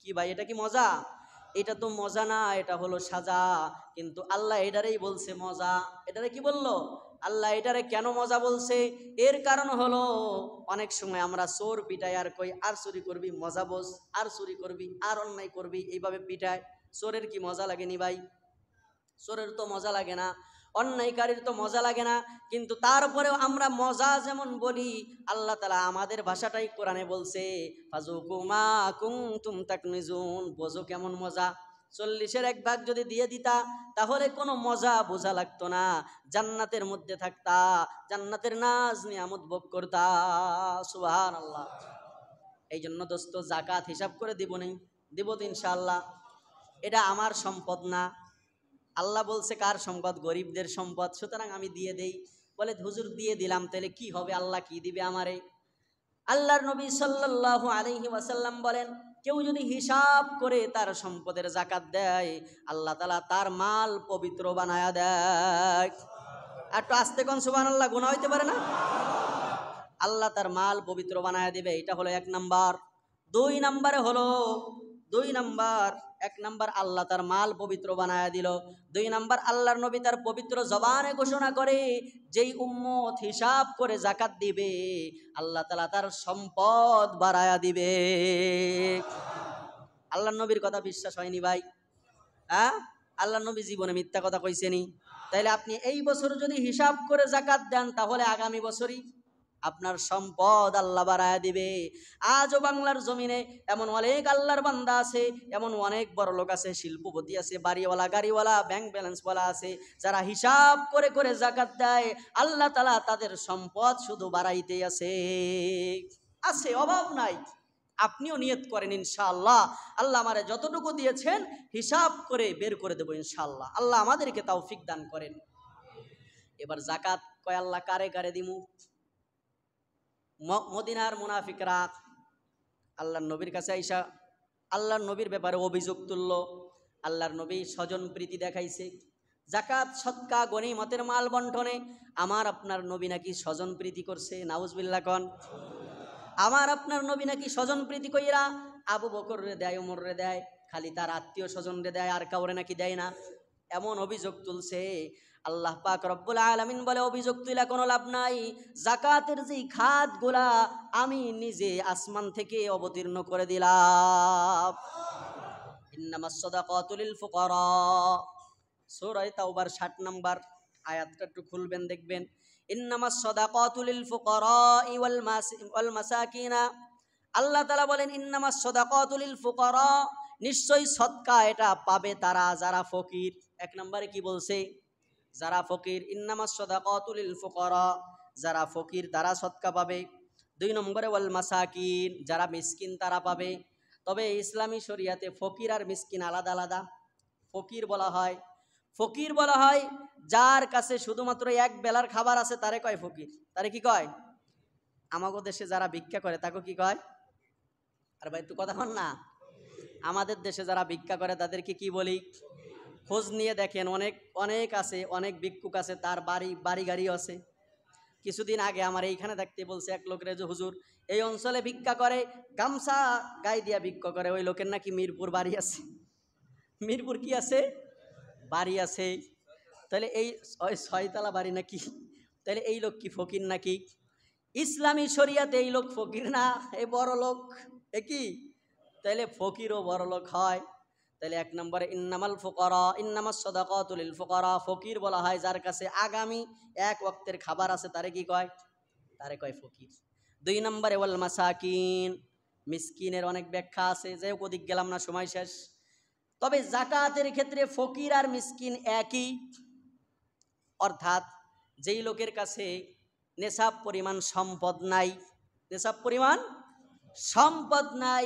কি ভাই, এটা কি মজা? এটা তো মজা না, এটা হলো সাজা। কিন্তু আল্লাহ এটারেই বলছে মজা। এটারে কি বললো আল্লাহ? এটারে কেন মজা বলছে? এর কারণ হলো অনেক সময় আমরা চোর পিটাই আর কই আর চুরি করবি, মজা বোঝ, আর চুরি করবি, আর অন্যায় করবি, এইভাবে পিটায়। চোরের কি মজা লাগেনি ভাই? চোরের তো মজা লাগে না, অন্যায়কারীর তো মজা লাগে না। কিন্তু তারপরেও আমরা মজা যেমন বলি, আল্লাহ তাআলা আমাদের ভাষাটাই কোরআনে বলছে ফাযুকু মা কুনতুম তাকনিজুন, বোঝো কেমন মজা। 40-এর 1 ভাগ যদি দিয়ে দিতা তাহলে কোনো মজা বোঝা লাগতো না, জান্নাতের মধ্যে থাকতা, জান্নাতের নাজ নিয়ামত ভোগ করতা। সুবহানাল্লাহ। এই জন্য দোস্ত যাকাত হিসাব করে দিব নেই? দিব তো ইনশাআল্লাহ। এটা আমার সম্পদ না, আল্লাহ বলছে কার সম্পদ? গরিবদের সম্পদ, সুতরাং আমি দিয়ে দেই। বলে হুজুর দিয়ে দিলাম, তাহলে কি হবে? আল্লাহ কি দিবে আমারে? আল্লাহর নবী সাল্লাল্লাহু আলাইহি ওয়াসাল্লাম বলেন, কেউ যদি হিসাব করে তার সম্পদের যাকাত দেয়, আল্লাহ তাআলা তার মাল পবিত্র বানায়া দেয়। একটু আস্তে কোন সুবহানাল্লাহ, গুনাহ হইতে পারে না? আল্লাহ তার মাল পবিত্র বানায়া দিবে, এটা হলো 1 নাম্বার। 2 নম্বরে হলো এক নাম্বার আল্লাহ তার মাল পবিত্র বানায়া দিল। 2 নাম্বার আল্লাহর নবী তার পবিত্র জবানে ঘোষণা করে, যেই উম্মত হিসাব করে যাকাত দিবে আল্লাহ তাআলা তার সম্পদ বাড়ায়া দিবে। আল্লাহর নবীর কথা বিশ্বাস হয়নি ভাই? হ্যাঁ, আল্লাহর নবী জীবনে মিথ্যা কথা কইছেনি? তাইলে আপনি এই বছর যদি হিসাব করে যাকাত দেন তাহলে আগামী বছরই আপনার সম্পদ আল্লাহ বাড়ায়া দিবে। আজও বাংলার জমিনে এমন অনেক আল্লাহর বান্দা আছে, এমন অনেক বড় লোক আছে, শিল্পপতি আছে, বাড়িওয়ালা, গাড়িওয়ালা, ব্যাংক ব্যালেন্সওয়ালা আছে, যারা হিসাব করে করে যাকাত দেয়। আল্লাহ তাআলা তাদের সম্পদ শুধু বাড়াইতেই আছে, অভাব নাই। আপনিও নিয়ত করেন ইনশাআল্লাহ, আল্লাহ আমারে যতটুকু দিয়েছেন হিসাব করে বের করে দেবো ইনশাআল্লাহ। আল্লাহ আমাদেরকে তৌফিক দান করেন। এবার যাকাত কয় আল্লাহ কারে কারে দিমু? মদিনার মুনাফিকরা আল্লাহর নবীর কাছে আইসা আল্লাহর নবীর ব্যাপারে অভিযোগ তুলল। আল্লাহর নবী স্বজন প্রীতি দেখাইছে, যাকাত সদকা গনিমতের মাল বন্টনে আমার আপনার নবী নাকি স্বজন প্রীতি করছে। নাউজুবিল্লাহ কন। আমার আপনার নবী নাকি স্বজন প্রীতি কইরা আবু বকর রে দেয়, ওমর রে দেয়, খালি তার আত্মীয় স্বজন রে দেয়, আর কাউরে নাকি দেয় না, এমন অভিযোগ তুলছে। আল্লাহ পাক রব্বুল আলামিন বলে, অভিযোগ তুইলা কোনো লাভ নাই। যাকাতের যেই খাতগুলা আমি নিজে আসমান থেকে অবতীর্ণ করে দিলাম। ইন্নামাস সাদাকাতু লিল ফুকারা, সূরা তাওবার 60 নম্বর আয়াতটা একটু খুলবেন, দেখবেন। ইন্নামাস সাদাকাতু লিল ফুকারাই ওয়াল মাসাকিনা, আল্লাহ তাআলা বলেন ইন্নামাস সাদাকাতু লিল ফুকারা, নিশ্চয়ই সদকা এটা পাবে তারা যারা ফকির। 1 নম্বরে কি বলছে? যারা ফকির। ইন্নামাস সাদাকাতু লিল ফুকারা, যারা ফকির তারা সদকা পাবে। 2 নম্বরে ওয়াল মাসাকিন, যারা মিসকিন তারা পাবে। তবে ইসলামী শরিয়াতে ফকির আর মিসকিন আলাদা আলাদা। ফকির বলা হয় যার কাছে শুধুমাত্র এক বেলার খাবার আছে তারে কয় ফকির। তারে কি কয়? আমাদের দেশে যারা ভিক্ষা করে তাকে কি কয়? আর ভাই একটু কথা বল না। আমাদের দেশে যারা ভিক্ষা করে তাদেরকে কি বলি? খোঁজ নিয়ে দেখেন, অনেক আছে, অনেক ভিক্ষুক আছে, তার বাড়ি গাড়ি আছে। কিছুদিন আগে আমার এইখানে দেখতে বলছে এক লোকের, যে হুজুর এই অঞ্চলে ভিক্ষা করে, গামছা গায়ে দিয়া ভিক্ষা করে, ওই লোকের নাকি মিরপুর বাড়ি আছে। মিরপুর কি আছে? বাড়ি আছে। তাহলে এই 6 তলা বাড়ি নাকি? তাহলে এই লোক কি ফকির নাকি? ইসলামী শরিয়াতে এই লোক ফকির না, এই বড় লোক। কি তাহলে ফকিরও বড় লোক হয়? তাহলে 1 নম্বরে ইন্নামাল ফুকারা ইন্নামাস সাদাকাতু লিল ফুকারা, ফকির বলা হয় যার কাছে আগামী এক ওয়াক্তের খাবার আছে, তারে কি কয়? তারে কয় ফকির। 2 নম্বরে ওয়াল মাসাকিন, মিসকিনের অনেক ব্যাখ্যা আছে, যাই হোক ওদিক গেলাম না, সময় শেষ। তবে যাকাতের ক্ষেত্রে ফকির আর মিসকিন একই, অর্থাৎ যেই লোকের কাছে নেশাব পরিমাণ সম্পদ নাই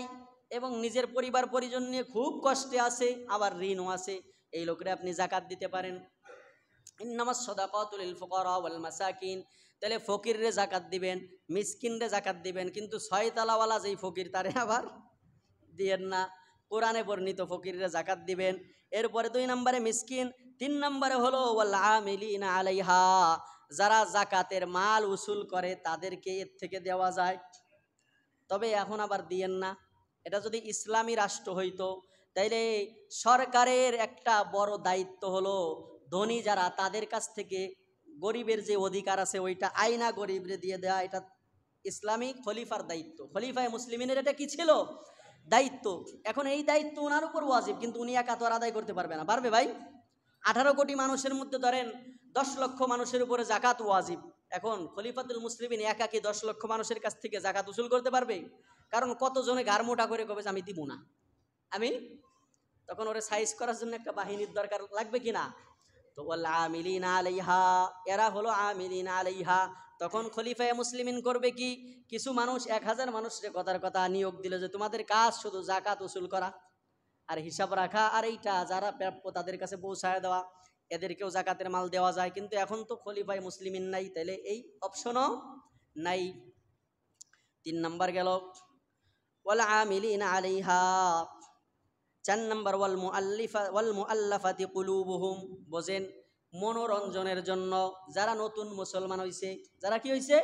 এবং নিজের পরিবার পরিজন নিয়ে খুব কষ্টে আছে, আবার ঋণও আছে, এই লোকেরা আপনি যাকাত দিতে পারেন। ইন্নামাস সাদাকাতু লিল ফুকারা ওয়াল মাসাকিন, তাহলে ফকিররে যাকাত দিবেন, মিসকিনরে যাকাত দিবেন, কিন্তু 6 তলাওয়ালা যেই ফকির তারে আবার দিয়েন না। কোরআনে বর্ণিত ফকিররে যাকাত দিবেন। এরপরে 2 নম্বরে মিসকিন। 3 নম্বরে হলো ওয়াল আমিলিনা আলাইহা, যারা যাকাতের মাল উসুল করে তাদেরকে এর থেকে দেওয়া যায়। তবে এখন আবার দিয়েন না। এটা যদি ইসলামী রাষ্ট্র হইতো তাইলে সরকারের একটা বড় দায়িত্ব হলো ধনী যারা তাদের কাছ থেকে গরিবের যে অধিকার আছে ওইটা আইনা গরিবরে দিয়ে দেওয়া। এটা ইসলামী খলিফার দায়িত্ব, খলিফায়ে মুসলিমিনের এটা কি ছিল? দায়িত্ব। এখন এই দায়িত্ব ওনার উপর ওয়াজিব, কিন্তু উনি একা তো আর আদায় করতে পারবে না। পারবে ভাই? 18 কোটি মানুষের মধ্যে ধরেন 10 লক্ষ মানুষের উপরে যাকাত ওয়াজিব। এখন খলিফাতুল মুসলিমিন একা কি 10 লক্ষ মানুষের কাছ থেকে যাকাত উসুল করতে পারবে? কারণ কতজনে ঘাড় মোটা করে কবে যে আমি দিব না, তখন ওরে সাইজ করার জন্য একটা বাহিনীর দরকার লাগবে কিনা? তো ওয়াল আমিলিনা আলাইহা, এরা হলো আমিলিনা আলাইহা। তখন খলিফায়ে মুসলিমিন করবে কি? কিছু মানুষ 1000 মানুষের কথার কথা নিয়োগ দিল যে তোমাদের কাজ শুধু যাকাত উসুল করা আর হিসাব রাখা, আর এইটা যারা প্রাপ্য তাদের কাছে পৌঁছায় দেওয়া, এদেরকেও যাকাতের মাল দেওয়া যায়। কিন্তু এখন তো খলিফায়ে মুসলিমিন নাই, তাইলে এই অপশনও নাই। 3 নম্বর গেল ওয়াল আমিলিনা আলাইহা। 4 নম্বর ওয়াল মুআল্লাফাতি কুলুবুহুম, বোঝেন মনোরঞ্জনের জন্য যারা নতুন মুসলমান হইছে, যারা কি হইছে?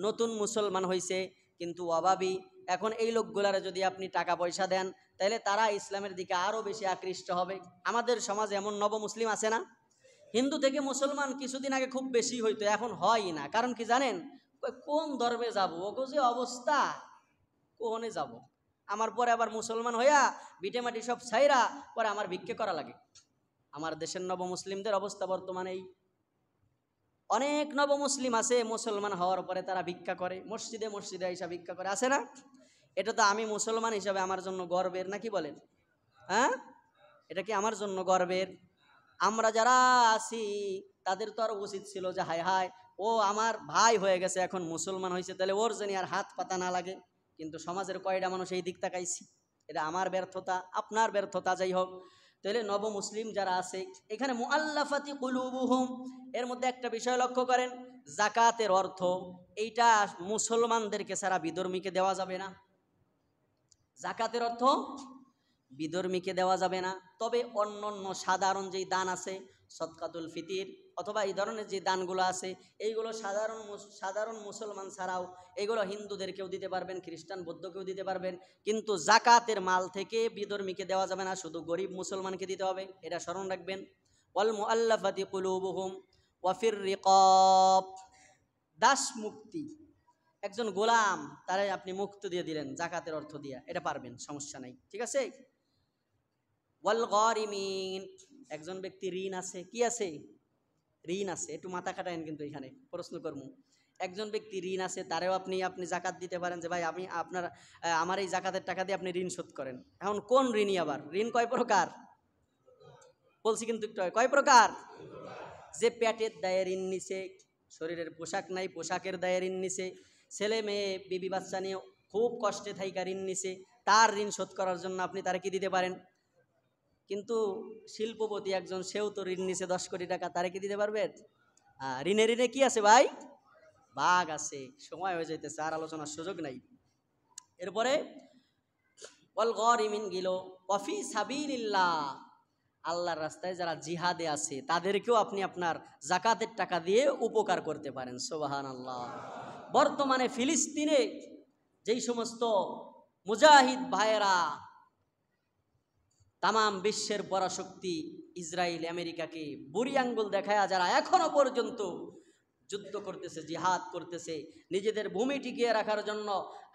নতুন মুসলমান হইছে, কিন্তু অভাবী, এখন এই লোকগুলারে যদি আপনি টাকা পয়সা দেন তাহলে তারা ইসলামের দিকে আরো বেশি আকৃষ্ট হবে। আমাদের সমাজে এমন নবমুসলিম আছে না, হিন্দু থেকে মুসলমান কিছুদিন আগে খুব বেশি হইতো, এখন হয় না। কারণ কি জানেন, কোন ধর্মে যাব, ওগো যে অবস্থা, কোনে যাব, আমার পরে আবার মুসলমান হইয়া বিটে মাটি সব ছাইরা পরে আমার ভিক্ষে করা লাগে। আমার দেশের নবমুসলিমদের অবস্থা বর্তমানে এই, অনেক নবমুসলিম আছে মুসলমান হওয়ার পরে তারা ভিক্ষা করে, মসজিদে মসজিদে এসে ভিক্ষা করে, আছে না? এটা তো আমি মুসলমান হিসাবে আমার জন্য গর্বের, নাকি বলেন? হ্যাঁ, এটা কি আমার জন্য গর্বের? আমরা যারা আছি তাদের তো আরো উচিত ছিল যে হায় হায়, ও আমার ভাই হয়ে গেছে, এখন মুসলমান হয়েছে, তাহলে ওর জানি আর হাত পাতা না লাগে। কিন্তু সমাজের কয়টা মানুষ এই দিক তাকাইছি? এটা আমার ব্যর্থতা, আপনার ব্যর্থতা, যাই হোক। তাহলে নবমুসলিম যারা আছে এখানে মুআল্লাফাতি কুলুবুহুম, এর মধ্যে একটা বিষয় লক্ষ্য করেন, যাকাতের অর্থ এইটা মুসলমানদেরকে ছাড়া বিধর্মীকে দেওয়া যাবে না। যাকাতের অর্থ বিধর্মীকে দেওয়া যাবে না, তবে অন্য অন্য সাধারণ যেই দান আছে, সদকাতুল ফিতির অথবা এই ধরনের যে দানগুলো আছে, এইগুলো সাধারণ মুসলমান ছাড়াও এইগুলো হিন্দুদেরকেও দিতে পারবেন, খ্রিস্টান বৌদ্ধকেও দিতে পারবেন, কিন্তু যাকাতের মাল থেকে বিধর্মীকে দেওয়া যাবে না, শুধু গরিব মুসলমানকে দিতে হবে, এটা স্মরণ রাখবেন। ওয়াল মুআল্লাফাতি কুলুবুহুম ওয়া ফির রিকাব, দাস মুক্তি, একজন গোলাম তারাই আপনি মুক্ত দিয়ে দিলেন যাকাতের অর্থ দিয়া, এটা পারবেন, সমস্যা নাই, ঠিক আছে। ওয়াল গারিমিন, একজন ব্যক্তি ঋণ আছে, কি আছে? ঋণ আছে, একটু মাথা খাটায়েন কিন্তু এখানে প্রশ্ন করবো। একজন ব্যক্তি ঋণ আছে, তারেও আপনি যাকাত দিতে পারেন, যে ভাই আমি আমার এই জাকাতের টাকা দিয়ে আপনি ঋণ শোধ করেন। এখন কোন ঋণই আবার, ঋণ কয় প্রকার বলছি কিন্তু একটু, কয় প্রকার? যে পেটের দায়ে ঋণ নিছে, শরীরের পোশাক নাই পোশাকের দায়ে ঋণ নিছে, ছেলে মেয়ে বিবি বাচ্চা নিয়ে খুব কষ্টে থাইকা ঋণ নিছে, তার ঋণ শোধ করার জন্য আপনি তারা কি দিতে পারেন। কিন্তু শিল্পপতি একজন, সেও তো ঋণ নিছে 10 কোটি টাকা, তারে কি দিতে পারবেন? ঋণে ঋণে কি আছে ভাই? ভাগ আছে। সময় হয়ে যাইতেছে, আর আলোচনার সুযোগ নাই। এরপরে ওয়াল গারিমিন গিল ওয়াফি সাবিলিল্লাহ, আল্লাহর রাস্তায় যারা জিহাদে আছে তাদেরকেও আপনি আপনার যাকাতের টাকা দিয়ে উপকার করতে পারেন। সুবহানাল্লাহ। বর্তমানে ফিলিস্তিনে যেই সমস্ত মুজাহিদ ভাইয়েরা তামাম বিশ্বের পরাশক্তি ইসরায়েল আমেরিকাকে বুড়ি আঙ্গুল দেখায়া যারা এখনো পর্যন্ত যুদ্ধ করতেছে, জিহাদ করতেছে, নিজেদের ভূমি টিকিয়ে রাখার জন্য,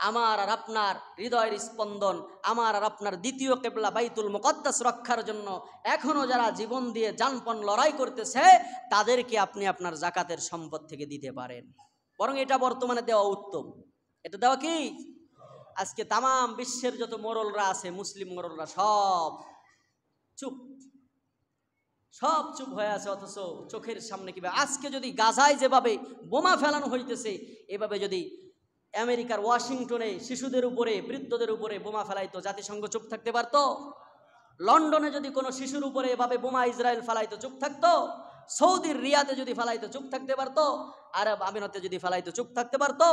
আমার আর আপনার হৃদয়ের স্পন্দন, আমার আর আপনার দ্বিতীয় কিবলা বাইতুল মুকদ্দাস রক্ষার জন্য এখনো যারা জীবন দিয়ে জানপণ লড়াই করতেছে, তাদেরকে আপনি আপনার যাকাতের সম্পদ থেকে দিতে পারেন। বরং এটা বর্তমানে দেওয়া উত্তম। এটা দেওয়া কি? আজকে তামাম বিশ্বের যত মোরলরা আছে, মুসলিম মোরলরা সব চুপ, সব চুপ হয়ে আছে, অথচ চোখের সামনে কিভাবে আজকে যদি গাজায় যেভাবে বোমা ফেলানো হইতেছে, এভাবে যদি আমেরিকার ওয়াশিংটনে শিশুদের উপরে বৃদ্ধদের উপরে বোমা ফেলাইতো, জাতিসংঘ চুপ থাকতে পারতো? লন্ডনে যদি কোনো শিশুর উপরে এভাবে বোমা ইসরায়েল ফেলাইতো, চুপ থাকতো? সৌদির রিয়াদে যদি ফেলাইতো, চুপ থাকতে পারতো? আরব আমিরাতে যদি ফেলাইতো, চুপ থাকতে পারতো?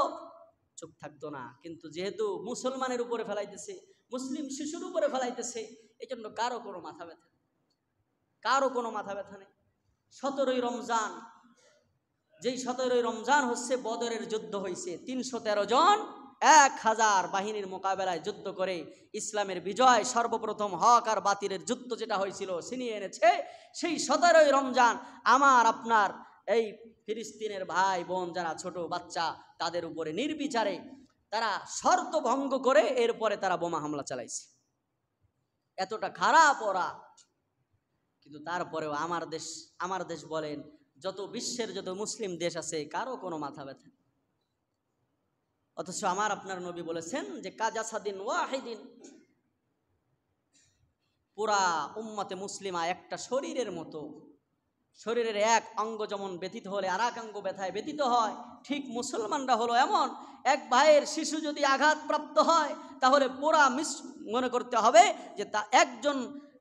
চুপ থাকতো না। কিন্তু যেহেতু মুসলমানের উপরে ফেলাইতেছে, মুসলিম শিশুর উপরে ফেলাইতেছে, এই জন্য কারো কোনো মাথা ব্যথা, কারো কোনো মাথা ব্যথা নেই। 17ই রমজান, যেই 17ই রমজান হচ্ছে বদরের যুদ্ধ হয়েছে, 313 জন 1000 বাহিনীর মোকাবেলায় যুদ্ধ করে ইসলামের বিজয়, সর্বপ্রথম হক আর বাতিলের যুদ্ধ যেটা হয়েছিল ছিনিয়ে এনেছে, সেই 17ই রমজান আমার আপনার এই ফিলিস্তিনের ভাই বোন যারা ছোট বাচ্চা, তাদের উপরে নির্বিচারে তারা শর্ত ভঙ্গ করে এরপরে তারা বোমা হামলা চালাইছে। এতটা খারাপ ওরা, কিন্তু তারপরেও আমার দেশ বলেন, যত বিশ্বের যত মুসলিম দেশ আছে, কারো কোনো মাথা ব্যথা। অথচ আমার আপনার নবী বলেছেন যে কাজাসাদিন ওয়াহিদিন, পুরা উম্মতে মুসলিমা একটা শরীরের মতো, শরীরের এক অঙ্গ যেমন ব্যথিত হলে আর এক অঙ্গ ব্যথায় ব্যথিত হয়, ঠিক মুসলমানরা হলো এমন। এক ভাইয়ের শিশু যদি আঘাতপ্রাপ্ত হয়, তাহলে পুরা মনে করতে হবে যে তা একজন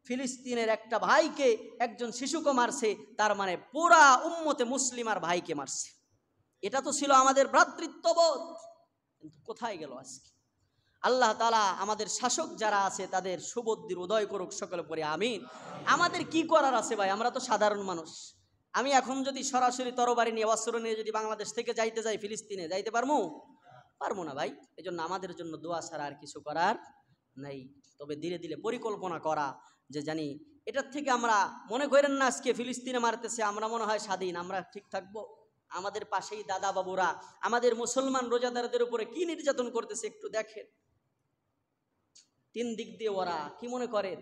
ফিলিস্তিনের একটা ভাইকে একজন শিশুকে মারছে, তার মানে পুরা উম্মতে মুসলিমার ভাইকে মারছে। এটা তো ছিল আমাদের ভ্রাতৃত্ববোধ, কিন্তু কোথায় গেল আজকে? আল্লাহ তাআলা আমাদের শাসক যারা আছে তাদের সুবুদ্ধির উদয় করুক সকলে পড়ে আমিন। আমাদের কি করার আছে ভাই? আমরা তো সাধারণ মানুষ। আমি এখন যদি সরাসরি তরবারি নিয়ে অস্ত্র নিয়ে যদি বাংলাদেশ থেকে যাইতে যাই ফিলিস্তিনে, যাইতে পারবো? পারবো না ভাই। এই জন্য আমাদের জন্য দোয়া ছাড়া আর কিছু করার নাই। তবে ধীরে ধীরে পরিকল্পনা করা যে জানি এটার থেকে আমরা মনে করেন না আজকে ফিলিস্তিনে মারতেছে আমরা মনে হয় স্বাধীন, আমরা ঠিক থাকবো। আমাদের পাশেই দাদা বাবুরা আমাদের মুসলমান রোজাদারদের উপরে কি নির্যাতন করতেছে একটু দেখেন। 3 দিক দিয়ে ওরা কি মনে করেন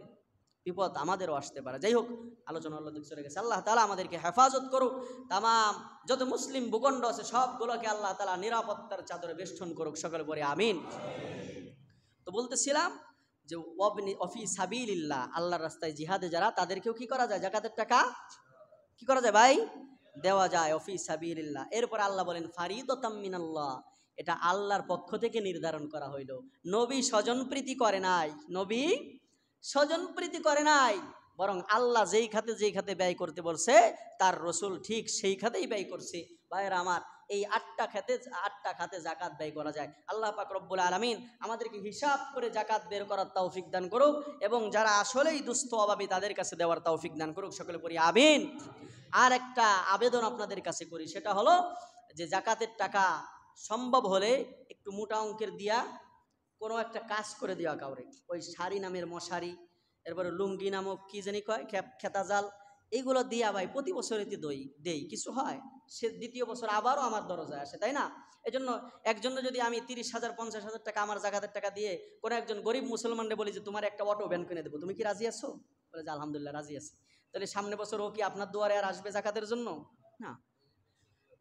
বিপদ আমাদেরও আসতে পারে। যাই হোক, আলোচনা আল্লাহ চলে গেছে। আল্লাহ তাআলা আমাদেরকে হেফাজত করুক। তামাম যত মুসলিম ভূখণ্ড আছে সবগুলোকে আল্লাহ তাআলা নিরাপত্তার চাদরে বেষ্টন করুক। সকলে পড়ে আমিন। তো বলতেছিলাম যে অফি সাবিলিল্লাহ, আল্লাহর রাস্তায় জিহাদে যারা, তাদেরকেও কি করা যায়? যাকাতের টাকা কি করা যায় ভাই? দেওয়া যায়। অফি সাবিলিল্লাহ। এরপর আল্লাহ বলেন ফারিদাতাম মিনাল্লাহ, এটা আল্লাহর পক্ষ থেকে নির্ধারণ করা হইল। নবী স্বজনপ্রীতি করে নাই, নবী স্বজনপ্রীতি করে নাই, বরং আল্লাহ যেই খাতে ব্যয় করতে বলছে তার রসুল ঠিক সেই খাতেই ব্যয় করছে। ভাইয়েরা আমার, এই 8টা খাতে জাকাত ব্যয় করা যায়। আল্লাহ পাক রব্বুল আলামিন আমাদেরকে হিসাব করে জাকাত বের করার তৌফিক দান করুক এবং যারা আসলেই দুস্থ অভাবী তাদের কাছে দেওয়ার তৌফিক দান করুক। সকলে পড়ি আমিন। আর একটা আবেদন আপনাদের কাছে করি, সেটা হলো যে জাকাতের টাকা সম্ভব হলে একটু মোটা অঙ্কের দিয়া কোনো একটা কাজ করে দেওয়া কাউরে। ওই শাড়ি নামের মশারি, এরপরে লুঙ্গি নামক কি জানি কয় খেতা জাল, এইগুলো দিয়া ভাই প্রতি বছরই দেই, কিছু হয় সে দ্বিতীয় বছর আবারও আমার দরজায় আসে, তাই না? এজন্য একজন্য যদি আমি 30,000 50,000 টাকা আমার জাকাতের টাকা দিয়ে কোনো একজন গরিব মুসলমানরে বলি যে তোমার একটা অটো ভ্যান কিনে দেবো, তুমি কি রাজি আছো? বলে যে আলহামদুলিল্লাহ রাজি আছি। তাহলে সামনে বছর ও কি আপনার দুয়ারে আর আসবে জাকাতের জন্য? না,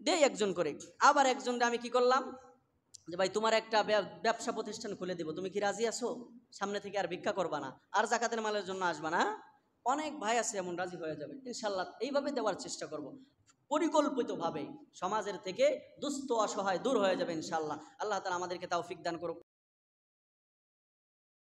দেই একজন করে। আবার একজনকে আমি কি করলাম যে ভাই তোমার একটা ব্যবসা প্রতিষ্ঠান খুলে দিব, তুমি কি রাজি আছো? সামনে থেকে আর ভিক্ষা করবা না, আর জাকাতের মালের জন্য আসবা না। অনেক ভাই আছে এমন, রাজি হয়ে যাবে ইনশাল্লাহ। এইভাবে দেওয়ার চেষ্টা করব পরিকল্পিতভাবে। সমাজের থেকে দুস্থ অসহায় দূর হয়ে যাবে ইনশাল্লাহ। আল্লাহ তাআলা আমাদেরকে তৌফিক দান করুক।